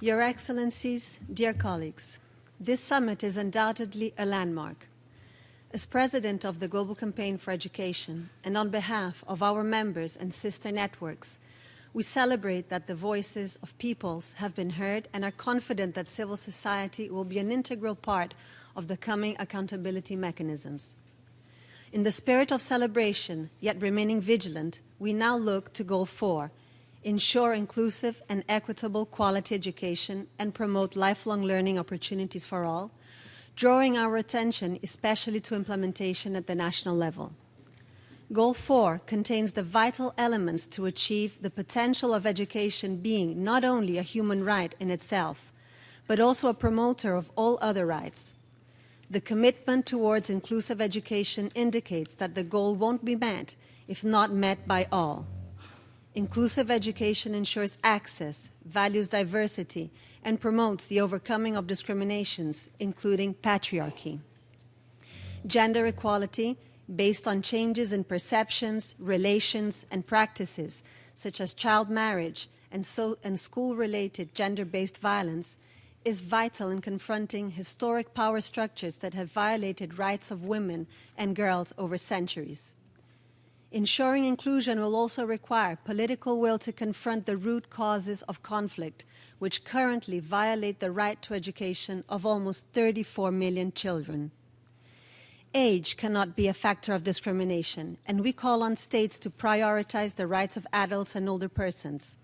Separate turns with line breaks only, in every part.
Your Excellencies, dear colleagues, this summit is undoubtedly a landmark. As President of the Global Campaign for Education, and on behalf of our members and sister networks, we celebrate that the voices of peoples have been heard and are confident that civil society will be an integral part of the coming accountability mechanisms. In the spirit of celebration, yet remaining vigilant, we now look to Goal 4, ensure inclusive and equitable quality education and promote lifelong learning opportunities for all, drawing our attention especially to implementation at the national level. Goal 4 contains the vital elements to achieve the potential of education being not only a human right in itself, but also a promoter of all other rights. The commitment towards inclusive education indicates that the goal won't be met if not met by all. Inclusive education ensures access, values diversity, and promotes the overcoming of discriminations, including patriarchy. Gender equality, based on changes in perceptions, relations, and practices, such as child marriage and school-related gender-based violence, is vital in confronting historic power structures that have violated rights of women and girls over centuries. Ensuring inclusion will also require political will to confront the root causes of conflict, which currently violate the right to education of almost 34 million children. Age cannot be a factor of discrimination, and we call on states to prioritize the rights of adults and older persons.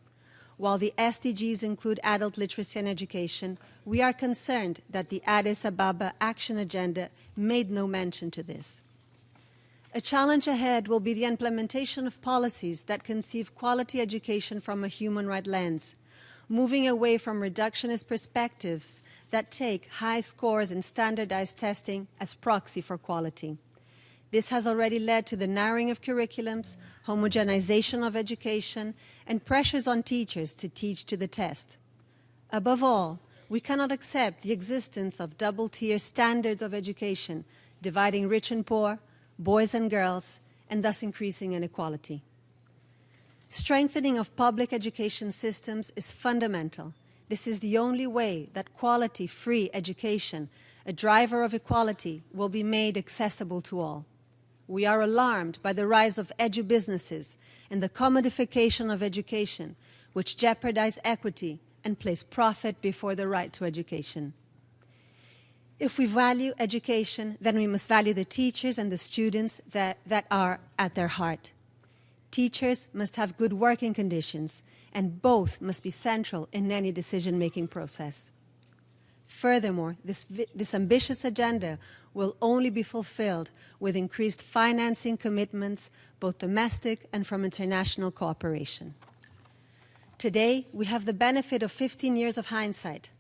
While the SDGs include adult literacy and education, we are concerned that the Addis Ababa Action Agenda made no mention to this. A challenge ahead will be the implementation of policies that conceive quality education from a human right lens, moving away from reductionist perspectives that take high scores in standardized testing as proxy for quality. This has already led to the narrowing of curriculums, homogenization of education, and pressures on teachers to teach to the test. Above all, we cannot accept the existence of double-tier standards of education, dividing rich and poor, boys and girls, and thus increasing inequality. Strengthening of public education systems is fundamental. This is the only way that quality-free education, a driver of equality, will be made accessible to all. We are alarmed by the rise of edu-businesses and the commodification of education, which jeopardize equity and place profit before the right to education. If we value education, then we must value the teachers and the students that are at their heart. Teachers must have good working conditions, and both must be central in any decision-making process. Furthermore, this ambitious agenda will only be fulfilled with increased financing commitments, both domestic and from international cooperation. Today, we have the benefit of 15 years of hindsight.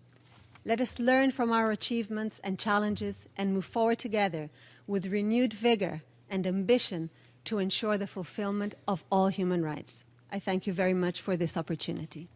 Let us learn from our achievements and challenges and move forward together with renewed vigor and ambition to ensure the fulfillment of all human rights. I thank you very much for this opportunity.